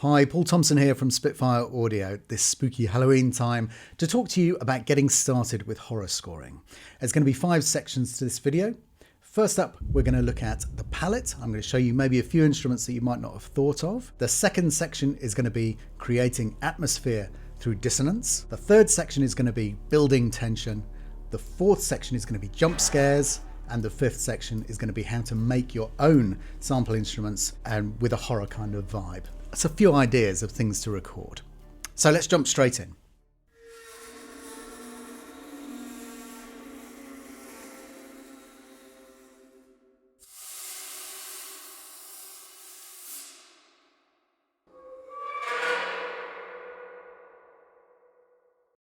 Hi, Paul Thomson here from Spitfire Audio, this spooky Halloween time, to talk to you about getting started with horror scoring. There's going to be 5 sections to this video. First up, we're going to look at the palette. I'm going to show you maybe a few instruments that you might not have thought of. The second section is going to be creating atmosphere through dissonance. The third section is going to be building tension. The fourth section is going to be jump scares. And the fifth section is going to be how to make your own sample instruments and with a horror kind of vibe. That's a few ideas of things to record. So let's jump straight in.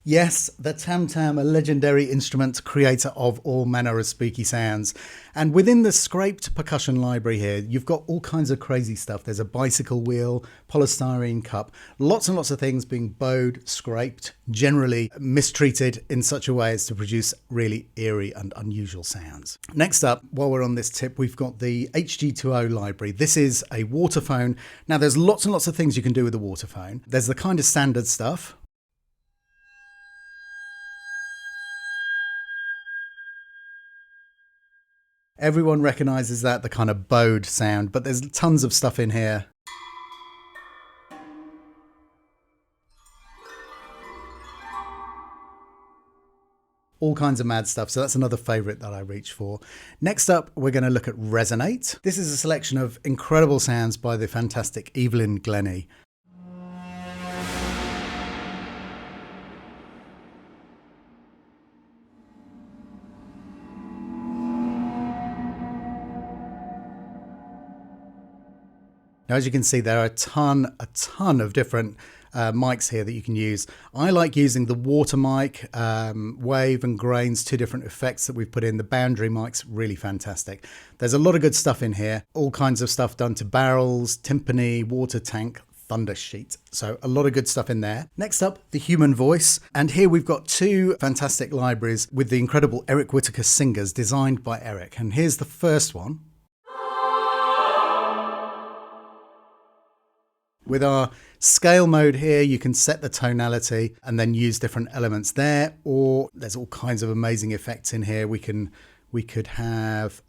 Yes, the Tam Tam, a legendary instrument creator of all manner of spooky sounds. And within the scraped percussion library here, you've got all kinds of crazy stuff. There's a bicycle wheel, polystyrene cup, lots and lots of things being bowed, scraped, generally mistreated in such a way as to produce really eerie and unusual sounds. Next up, while we're on this tip, we've got the HG2O library. This is a waterphone. Now there's lots and lots of things you can do with a waterphone. There's the kind of standard stuff. Everyone recognizes that, the kind of bowed sound, but there's tons of stuff in here. All kinds of mad stuff, so that's another favorite that I reach for. Next up, we're going to look at Resonate. This is a selection of incredible sounds by the fantastic Evelyn Glennie. Now, as you can see, there are a ton of different mics here that you can use. I like using the water mic, wave and grains, 2 different effects that we've put in. The boundary mic's really fantastic. There's a lot of good stuff in here. All kinds of stuff done to barrels, timpani, water tank, thunder sheet. So a lot of good stuff in there. Next up, the human voice. And here we've got 2 fantastic libraries with the incredible Eric Whittaker singers designed by Eric. And here's the first one. With our scale mode here, you can set the tonality and then use different elements there, or there's all kinds of amazing effects in here. We could have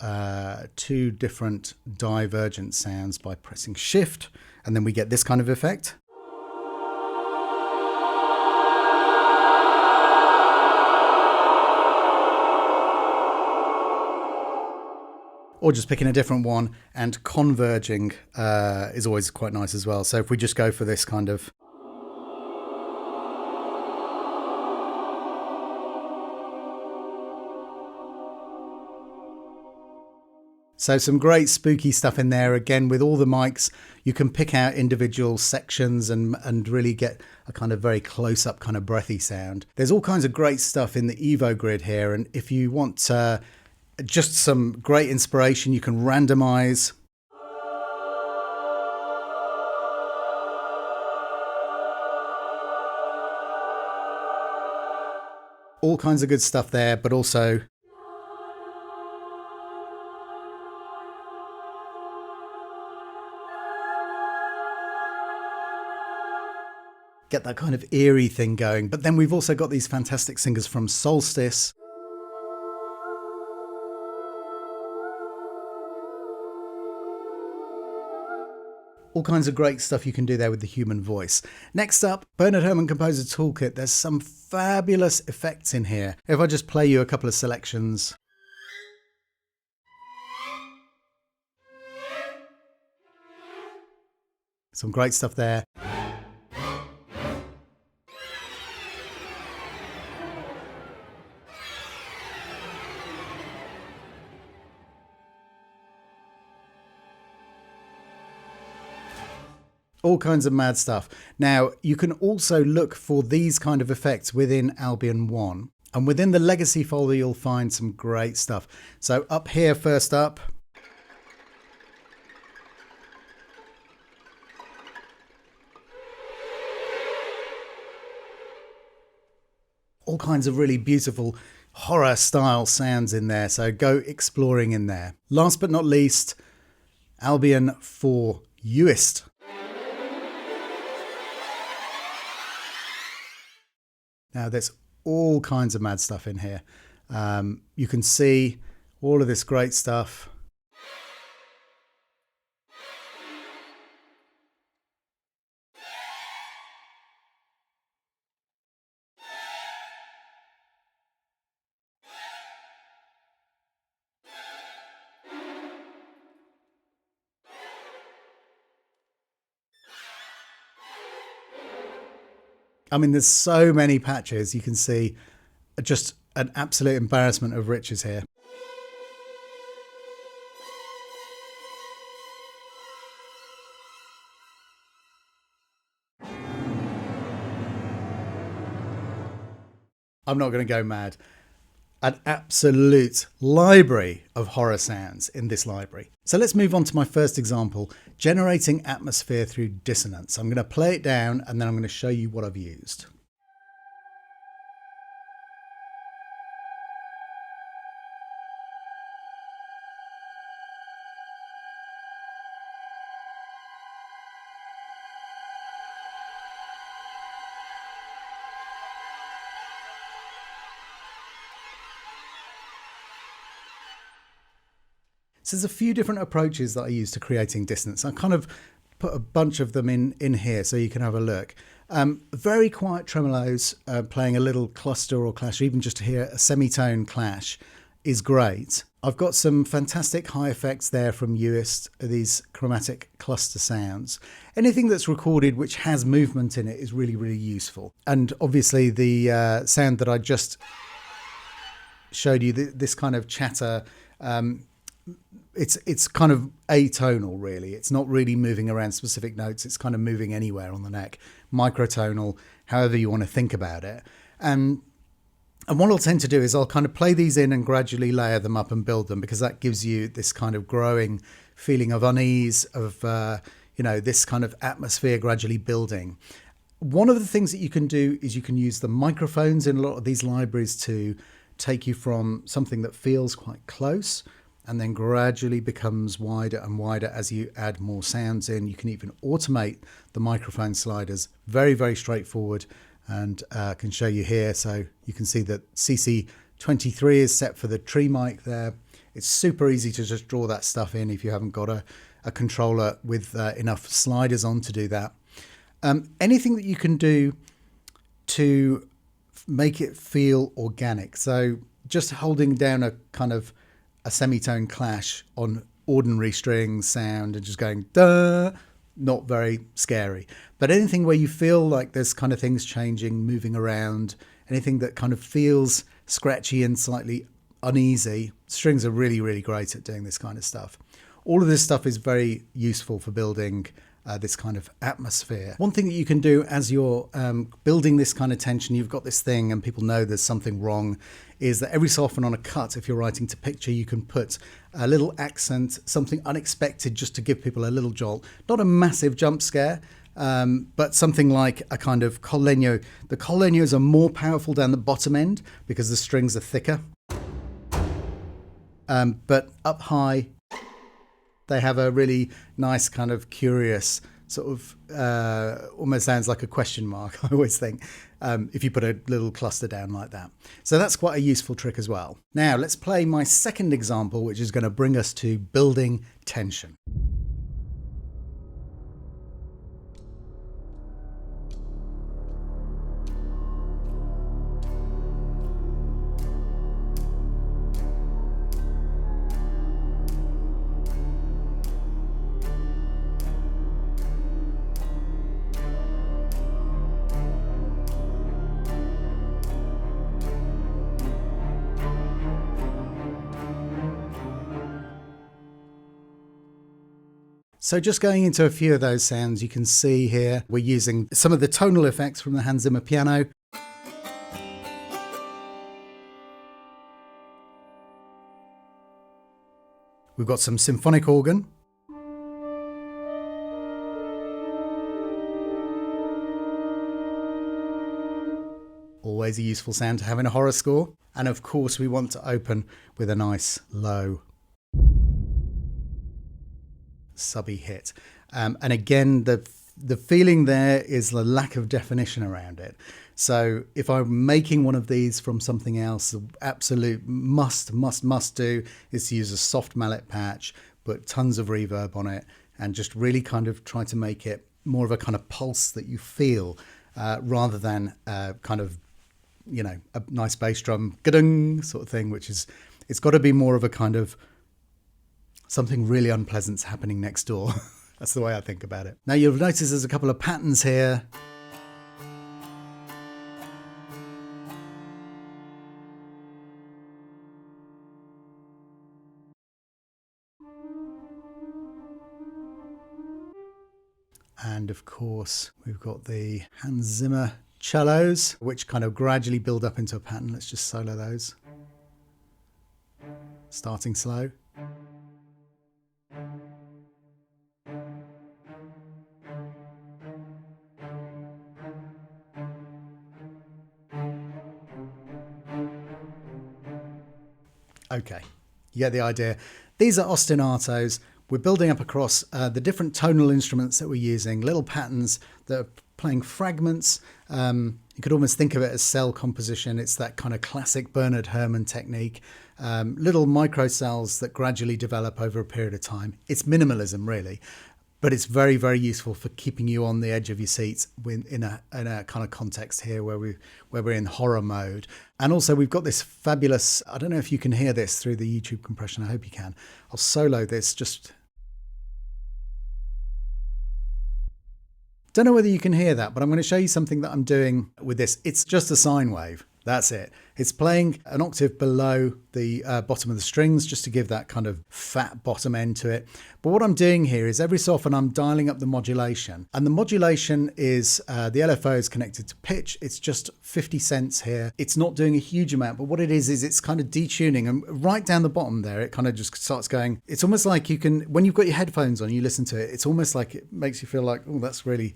2 different divergent sounds by pressing shift, and then we get this kind of effect. Or just picking a different one, and converging is always quite nice as well. So if we just go for this kind of... So some great spooky stuff in there. Again, with all the mics, you can pick out individual sections and really get a kind of very close-up kind of breathy sound. There's all kinds of great stuff in the Evo grid here, and if you want... just some great inspiration, you can randomize. All kinds of good stuff there, but also get that kind of eerie thing going. But then we've also got these fantastic singers from Solstice. All kinds of great stuff you can do there with the human voice. Next up, Bernard Herrmann Composer Toolkit. There's some fabulous effects in here. If I just play you a couple of selections. Some great stuff there. All kinds of mad stuff. Now, you can also look for these kind of effects within Albion 1. And within the legacy folder, you'll find some great stuff. So up here, first up, all kinds of really beautiful horror style sounds in there. So go exploring in there. Last but not least, Albion for Uist. Now there's all kinds of mad stuff in here. You can see all of this great stuff. I mean, there's so many patches. You can see just an absolute embarrassment of riches here. I'm not going to go mad. An absolute library of horror sounds in this library. So let's move on to my first example, generating atmosphere through dissonance. I'm going to play it down and then I'm going to show you what I've used. So there's a few different approaches that I use to creating dissonance. I kind of put a bunch of them in here so you can have a look. Very quiet tremolos, playing a little cluster or clash, or even just to hear a semitone clash is great. I've got some fantastic high effects there from Uist, these chromatic cluster sounds. Anything that's recorded which has movement in it is really, really useful. And obviously the sound that I just showed you, this kind of chatter, it's kind of atonal, really. It's not really moving around specific notes. It's kind of moving anywhere on the neck, microtonal, however you want to think about it. And what I'll tend to do is I'll kind of play these in and gradually layer them up and build them, because that gives you this kind of growing feeling of unease, of this kind of atmosphere gradually building. One of the things that you can do is you can use the microphones in a lot of these libraries to take you from something that feels quite close and then gradually becomes wider and wider as you add more sounds in. You can even automate the microphone sliders. Very, very straightforward, and can show you here. So you can see that CC23 is set for the tree mic there. It's super easy to just draw that stuff in if you haven't got a controller with enough sliders on to do that. Anything that you can do to make it feel organic. So just holding down a kind of a semitone clash on ordinary string sound and just going duh, not very scary. But anything where you feel like there's kind of things changing, moving around, anything that kind of feels scratchy and slightly uneasy, strings are really, really great at doing this kind of stuff. All of this stuff is very useful for building this kind of atmosphere. One thing that you can do as you're building this kind of tension, you've got this thing and people know there's something wrong, is that every so often on a cut, if you're writing to picture, you can put a little accent, something unexpected, just to give people a little jolt. Not a massive jump scare, but something like a kind of col legno. The col legnos are more powerful down the bottom end because the strings are thicker. But up high, they have a really nice kind of curious sort of, almost sounds like a question mark, I always think, if you put a little cluster down like that. So that's quite a useful trick as well. Now let's play my second example, which is going to bring us to building tension. So just going into a few of those sounds, you can see here we're using some of the tonal effects from the Hans Zimmer piano. We've got some symphonic organ. Always a useful sound to have in a horror score. And of course we want to open with a nice low subby hit, and again the feeling there is the lack of definition around it. So if I'm making one of these from something else, the absolute must do is to use a soft mallet patch, put tons of reverb on it, and just really kind of try to make it more of a kind of pulse that you feel, rather than kind of, you know, a nice bass drum ga-dung sort of thing, which is, it's got to be more of a kind of something really unpleasant's happening next door. That's the way I think about it. Now you'll notice there's a couple of patterns here. And of course, we've got the Hans Zimmer cellos, which kind of gradually build up into a pattern. Let's just solo those. Starting slow. Okay, you get the idea. These are ostinatos. We're building up across the different tonal instruments that we're using, little patterns that are playing fragments. You could almost think of it as cell composition. It's that kind of classic Bernard Herrmann technique. Little microcells that gradually develop over a period of time. It's minimalism, really, but it's very, very useful for keeping you on the edge of your seats in a kind of context here where we're in horror mode. And also we've got this fabulous, I don't know if you can hear this through the YouTube compression. I hope you can. I'll solo this. Just don't know whether you can hear that, but I'm going to show you something that I'm doing with this. It's just a sine wave. That's it. It's playing an octave below the bottom of the strings, just to give that kind of fat bottom end to it. But what I'm doing here is every so often I'm dialing up the modulation, and the modulation is the LFO is connected to pitch. It's just 50 cents here. It's not doing a huge amount, but what it is it's kind of detuning, and right down the bottom there, it kind of just starts going. It's almost like you can, when you've got your headphones on, you listen to it. It's almost like it makes you feel like, oh, that's really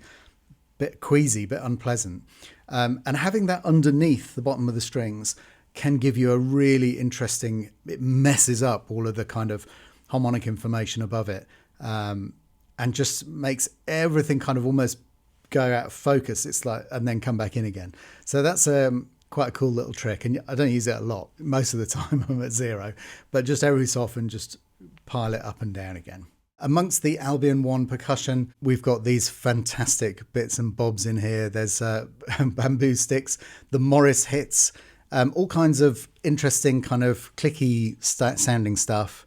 bit queasy, bit unpleasant. And having that underneath the bottom of the strings can give you a really interesting, it messes up all of the kind of harmonic information above it, and just makes everything kind of almost go out of focus. It's like, and then come back in again. So that's quite a cool little trick. And I don't use it a lot. Most of the time I'm at zero, but just every so often just pile it up and down again. Amongst the Albion One percussion, we've got these fantastic bits and bobs in here. There's bamboo sticks, the Morris hits, all kinds of interesting kind of clicky sounding stuff.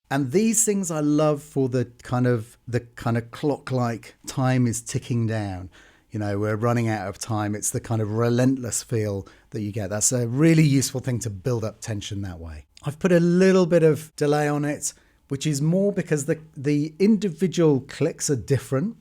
And these things I love for the kind of clock-like time is ticking down. You know, we're running out of time. It's the kind of relentless feel that you get. That's a really useful thing to build up tension that way. I've put a little bit of delay on it, which is more because the individual clicks are different,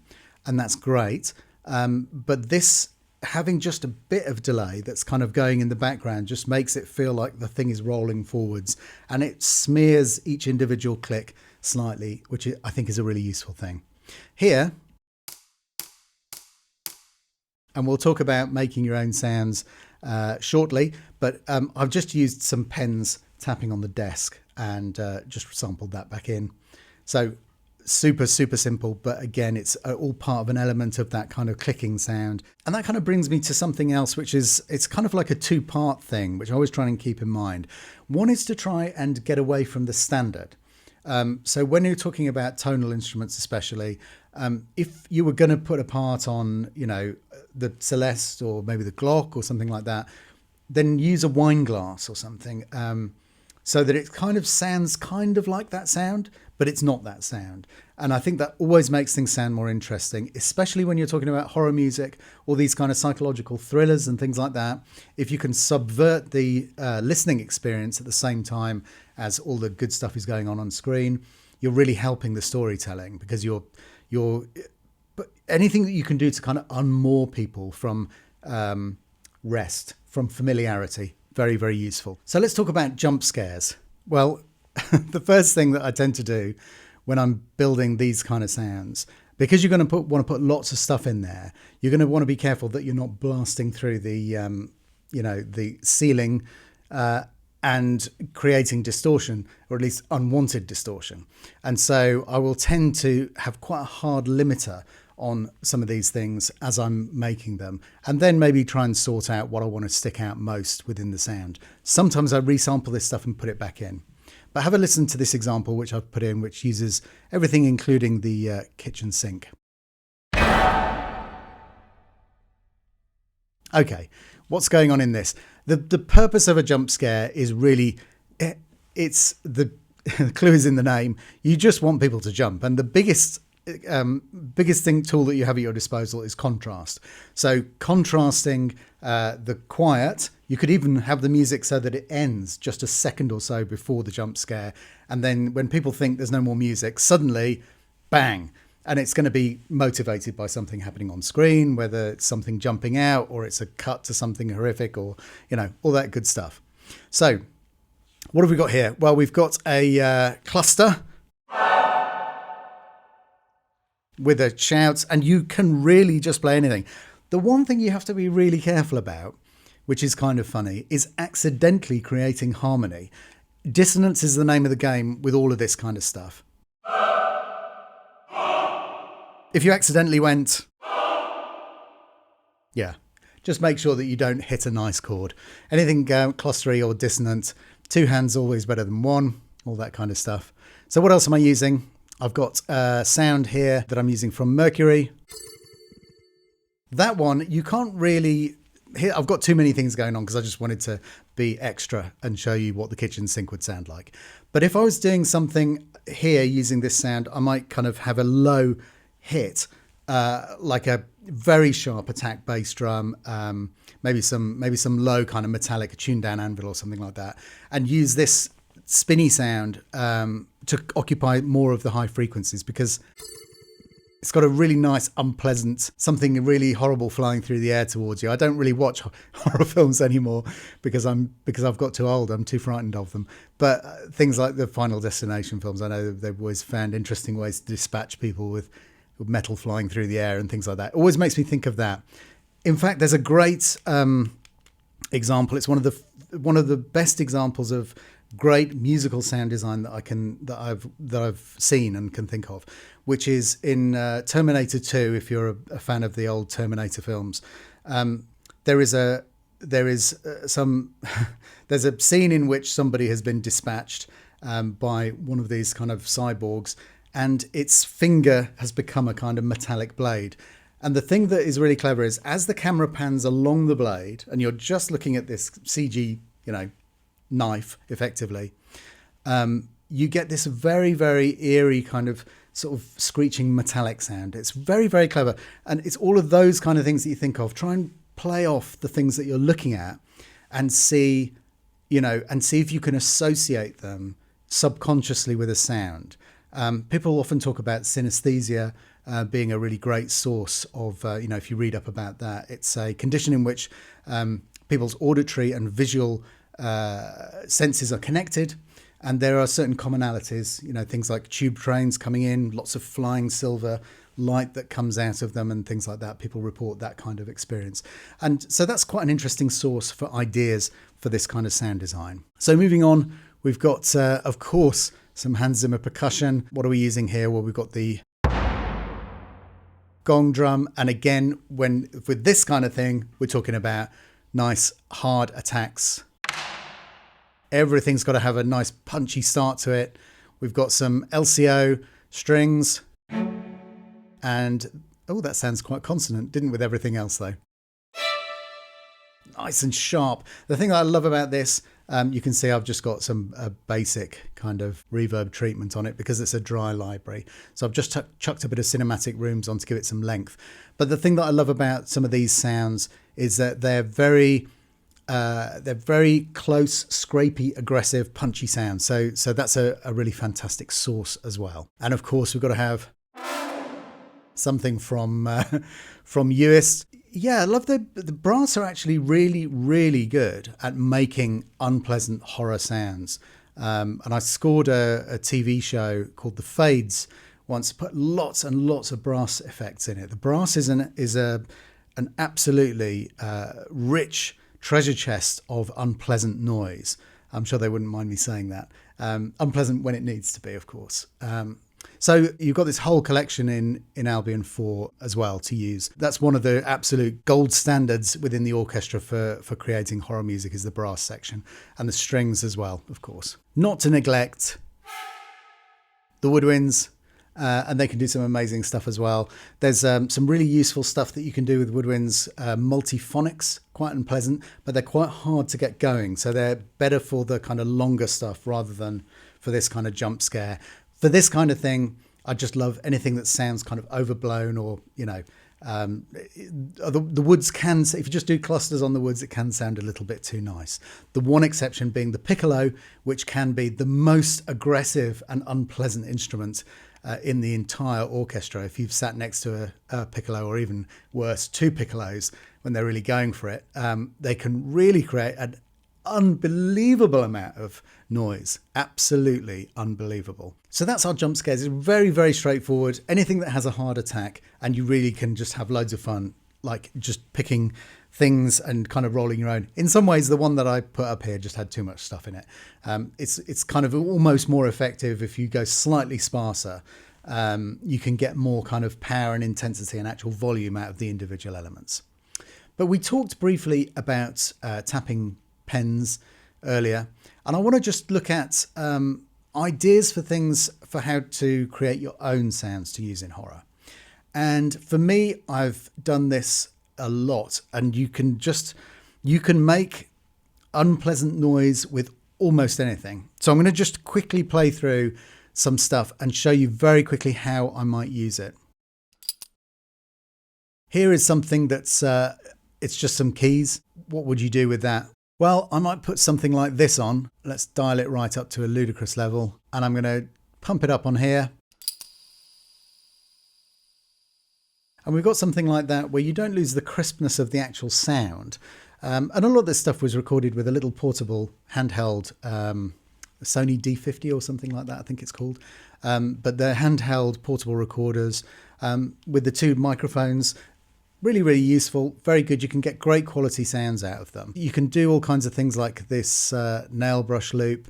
and that's great. But this, having just a bit of delay that's kind of going in the background, just makes it feel like the thing is rolling forwards, and it smears each individual click slightly, which I think is a really useful thing. Here, and we'll talk about making your own sounds shortly, but I've just used some pens tapping on the desk and just sampled that back in. So super simple, but again, it's all part of an element of that kind of clicking sound. And that kind of brings me to something else, which is, it's kind of like a two-part thing, which I always try and keep in mind. One is to try and get away from the standard. So when you're talking about tonal instruments especially, if you were going to put a part on, you know, the Celeste or maybe the Glock or something like that, then use a wine glass or something, so that it kind of sounds kind of like that sound, but it's not that sound. And I think that always makes things sound more interesting, especially when you're talking about horror music or these kind of psychological thrillers and things like that. If you can subvert the listening experience at the same time as all the good stuff is going on screen, you're really helping the storytelling, because but anything that you can do to kind of unmoor people from rest, from familiarity, very, very useful. So let's talk about jump scares. Well, the first thing that I tend to do when I'm building these kind of sounds, because you're going to want to put lots of stuff in there, you're going to want to be careful that you're not blasting through the, the ceiling and creating distortion, or at least unwanted distortion. And so I will tend to have quite a hard limiter on some of these things as I'm making them, and then maybe try and sort out what I want to stick out most within the sound. Sometimes I resample this stuff and put it back in. But have a listen to this example which I've put in, which uses everything including the kitchen sink. Okay, what's going on in this? The purpose of a jump scare is really, it's the clue is in the name. You just want people to jump, and the biggest tool that you have at your disposal is contrast. So contrasting the quiet, you could even have the music so that it ends just a second or so before the jump scare, and then when people think there's no more music, suddenly bang, and it's going to be motivated by something happening on screen, whether it's something jumping out or it's a cut to something horrific, or all that good stuff. So what have we got here? Well, we've got a cluster with a shout, and you can really just play anything. The one thing you have to be really careful about, which is kind of funny, is accidentally creating harmony. Dissonance is the name of the game with all of this kind of stuff. If you accidentally went, yeah, just make sure that you don't hit a nice chord. Anything clustery or dissonant, two hands always better than one, all that kind of stuff. So what else am I using? I've got sound here that I'm using from Mercury. That one, you can't really... Here, I've got too many things going on because I just wanted to be extra and show you what the kitchen sink would sound like. But if I was doing something here using this sound, I might kind of have a low hit, like a very sharp attack bass drum, maybe some low kind of metallic tuned down anvil or something like that, and use this spinny sound to occupy more of the high frequencies, because it's got a really nice, unpleasant, something really horrible flying through the air towards you. I don't really watch horror films anymore because I've got too old. I'm too frightened of them. But things like the Final Destination films, I know they've always found interesting ways to dispatch people with metal flying through the air and things like that. It always makes me think of that. In fact, there's a great example. It's one of the best examples of great musical sound design that I've seen and can think of, which is in Terminator 2. If you're a fan of the old Terminator films, there's a scene in which somebody has been dispatched by one of these kind of cyborgs, and its finger has become a kind of metallic blade. And the thing that is really clever is, as the camera pans along the blade, and you're just looking at this CG, knife, effectively, you get this very, very eerie kind of sort of screeching metallic sound. It's very, very clever. And it's all of those kind of things that you think of. Try and play off the things that you're looking at and see if you can associate them subconsciously with a sound. People often talk about synesthesia being a really great source of, if you read up about that, it's a condition in which people's auditory and visual senses are connected, and there are certain commonalities, things like tube trains coming in, lots of flying silver light that comes out of them and things like that. People report that kind of experience. And so that's quite an interesting source for ideas for this kind of sound design. So moving on, we've got, of course, some Hans Zimmer percussion. What are we using here? Well, we've got the gong drum. And again, with this kind of thing, we're talking about nice hard attacks. Everything's got to have a nice punchy start to it. We've got some LCO strings, and that sounds quite consonant, didn't with everything else though. Nice and sharp. The thing that I love about this, you can see I've just got some basic kind of reverb treatment on it because it's a dry library. So I've just chucked a bit of cinematic rooms on to give it some length. But the thing that I love about some of these sounds is that they're very close, scrapey, aggressive, punchy sounds. So that's a really fantastic source as well. And of course, we've got to have something from Uist. Yeah, I love the brass are actually really, really good at making unpleasant horror sounds. And I scored a TV show called The Fades once, put lots and lots of brass effects in it. The brass is an absolutely rich treasure chest of unpleasant noise. I'm sure they wouldn't mind me saying that. Unpleasant when it needs to be, of course. So you've got this whole collection in Albion 4 as well to use. That's one of the absolute gold standards within the orchestra for creating horror music, is the brass section, and the strings as well, of course. Not to neglect the woodwinds, and they can do some amazing stuff as well. There's some really useful stuff that you can do with woodwinds, multiphonics, quite unpleasant, but they're quite hard to get going. So they're better for the kind of longer stuff rather than for this kind of jump scare. For this kind of thing, I just love anything that sounds kind of overblown, or, the woods can, if you just do clusters on the woods, it can sound a little bit too nice. The one exception being the piccolo, which can be the most aggressive and unpleasant instrument in the entire orchestra. If you've sat next to a piccolo, or even worse, two piccolos, when they're really going for it, they can really create an unbelievable amount of noise. Absolutely unbelievable. So that's our jump scares. It's very, very straightforward. Anything that has a hard attack, and you really can just have loads of fun, like just picking things and kind of rolling your own. In some ways, the one that I put up here just had too much stuff in it. It's kind of almost more effective if you go slightly sparser. You can get more kind of power and intensity and actual volume out of the individual elements. But we talked briefly about tapping pens earlier, and I want to just look at ideas for things for how to create your own sounds to use in horror. And for me, I've done this a lot, and you can make unpleasant noise with almost anything. So I'm going to just quickly play through some stuff and show you very quickly how I might use it. Here is something that's it's just some keys. What would you do with that? Well, I might put something like this on. Let's dial it right up to a ludicrous level, and I'm going to pump it up on here. And we've got something like that where you don't lose the crispness of the actual sound. And a lot of this stuff was recorded with a little portable handheld Sony D50 or something like that, I think it's called. But they're handheld portable recorders with the two microphones. Really, really useful, very good. You can get great quality sounds out of them. You can do all kinds of things like this nail brush loop.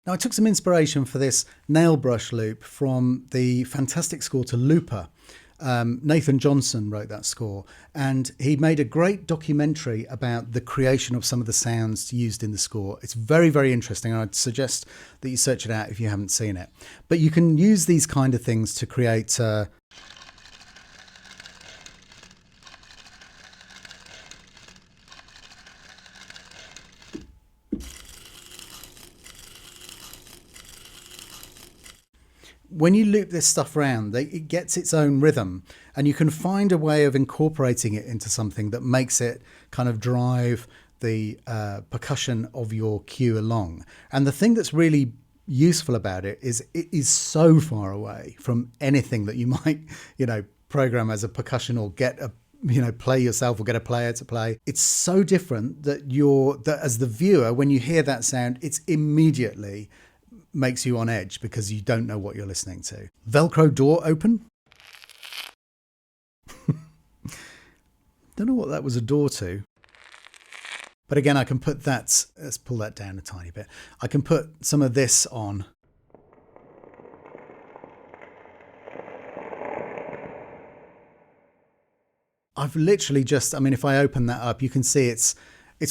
Now, I took some inspiration for this nail brush loop from the fantastic score to Looper. Nathan Johnson wrote that score, and he made a great documentary about the creation of some of the sounds used in the score. It's very, very interesting, and I'd suggest that you search it out if you haven't seen it. But you can use these kind of things to create when you loop this stuff around, it gets its own rhythm, and you can find a way of incorporating it into something that makes it kind of drive the percussion of your cue along. And the thing that's really useful about it is so far away from anything that you might, program as a percussion or get a play yourself or get a player to play. It's so different that as the viewer, when you hear that sound, it's immediately makes you on edge because you don't know what you're listening to. Velcro door open. Don't know what that was a door to. But again, I can put that, let's pull that down a tiny bit. I can put some of this on. I've literally just, if I open that up, you can see it's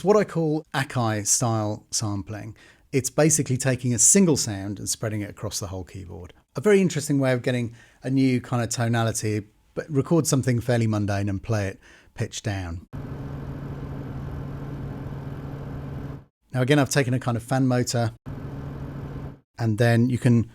what I call Akai style sampling. It's basically taking a single sound and spreading it across the whole keyboard. A very interesting way of getting a new kind of tonality, but record something fairly mundane and play it pitched down. Now again, I've taken a kind of fan motor, and then you can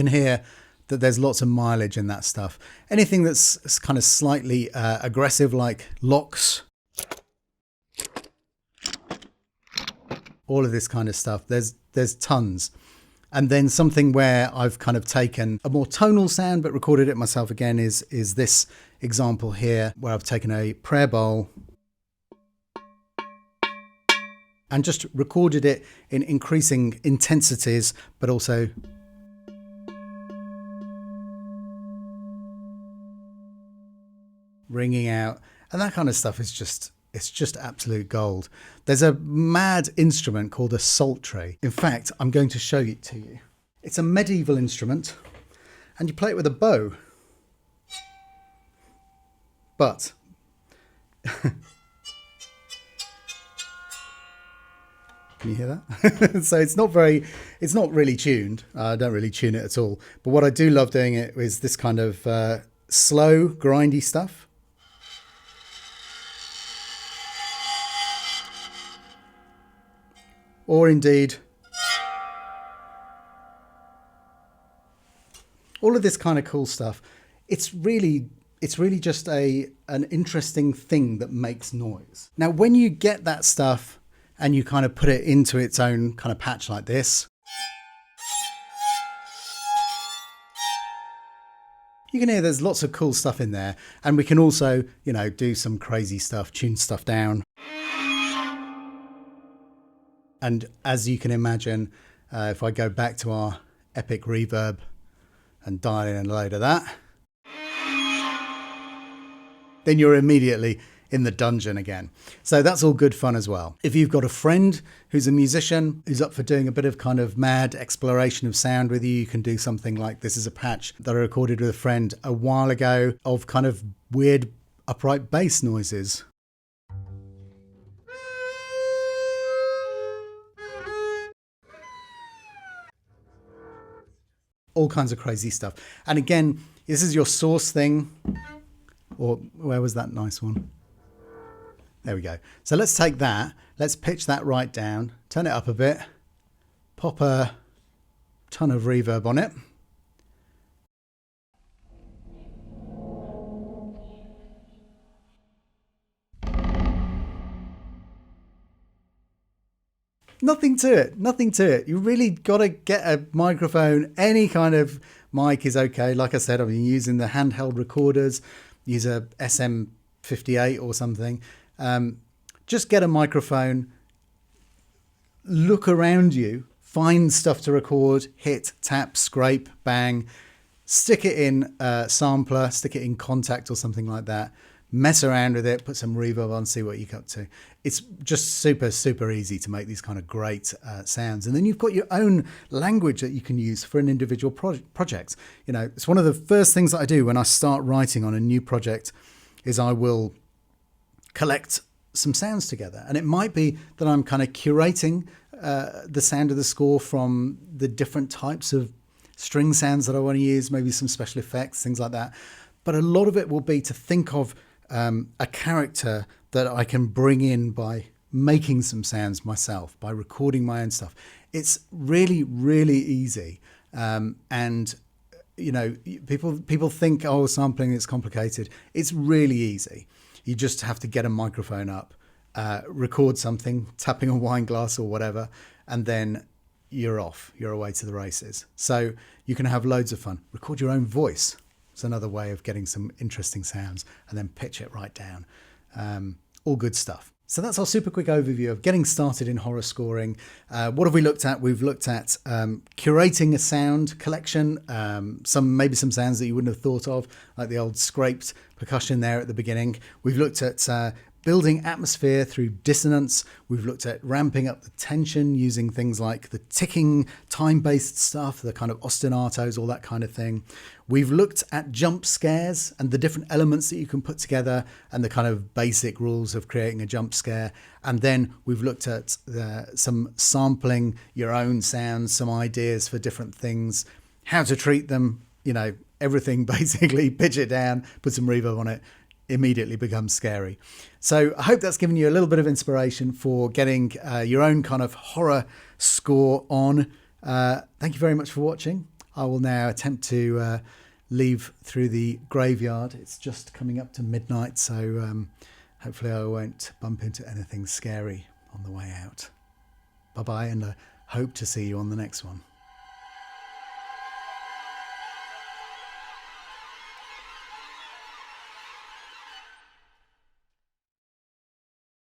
hear that there's lots of mileage in that stuff. Anything that's kind of slightly aggressive, like locks, all of this kind of stuff, there's tons. And then something where I've kind of taken a more tonal sound but recorded it myself again is this example here, where I've taken a prayer bowl and just recorded it in increasing intensities, but also ringing out, and that kind of stuff is just, it's just absolute gold. There's a mad instrument called a psaltery. In fact, I'm going to show it to you. It's a medieval instrument, and you play it with a bow. But can you hear that? So it's not really tuned. I don't really tune it at all. But what I do love doing it is this kind of slow, grindy stuff. Or indeed, all of this kind of cool stuff. It's really just an interesting thing that makes noise. Now, when you get that stuff and you kind of put it into its own kind of patch like this, you can hear there's lots of cool stuff in there. And we can also, you know, do some crazy stuff, tune stuff down. And as you can imagine, if I go back to our epic reverb and dial in a load of that, then you're immediately in the dungeon again. So that's all good fun as well. If you've got a friend who's a musician, who's up for doing a bit of kind of mad exploration of sound with you, you can do something like this is a patch that I recorded with a friend a while ago of kind of weird upright bass noises. All kinds of crazy stuff. And again, this is your source thing. Or where was that nice one? There we go. So let's take that. Let's pitch that right down. Turn it up a bit. Pop a ton of reverb on it. Nothing to it, nothing to it. You really got to get a microphone. Any kind of mic is okay. Like I said, I've been using the handheld recorders. Use a SM58 or something. Just get a microphone. Look around you. Find stuff to record. Hit, tap, scrape, bang. Stick it in a sampler. Stick it in Contact or something like that. Mess around with it, put some reverb on, see what you got to. It's just super easy to make these kind of great sounds. And then you've got your own language that you can use for an individual project. You know, it's one of the first things that I do when I start writing on a new project is I will collect some sounds together. And it might be that I'm kind of curating the sound of the score from the different types of string sounds that I want to use, maybe some special effects, things like that. But a lot of it will be to think of a character that I can bring in by making some sounds myself, by recording my own stuff. It's really easy. And, you know, people think, oh, sampling is complicated. It's really easy. You just have to get a microphone up, record something, tapping a wine glass or whatever, and then you're off. You're away to the races. So you can have loads of fun. Record your own voice. It's another way of getting some interesting sounds, and then pitch it right down. All good stuff. So that's our super quick overview of getting started in horror scoring. What have we looked at? We've looked at curating a sound collection, maybe some sounds that you wouldn't have thought of, like the old scraped percussion there at the beginning. We've looked at building atmosphere through dissonance. We've looked at ramping up the tension using things like the ticking time-based stuff, the kind of ostinatos, all that kind of thing. We've looked at jump scares and the different elements that you can put together and the kind of basic rules of creating a jump scare. And then we've looked at some sampling your own sounds, some ideas for different things, how to treat them, you know, everything basically, pitch it down, put some reverb on it, immediately becomes scary. So I hope that's given you a little bit of inspiration for getting your own kind of horror score on. Thank you very much for watching. I will now attempt to leave through the graveyard. It's just coming up to midnight, so hopefully I won't bump into anything scary on the way out. Bye-bye, and I hope to see you on the next one.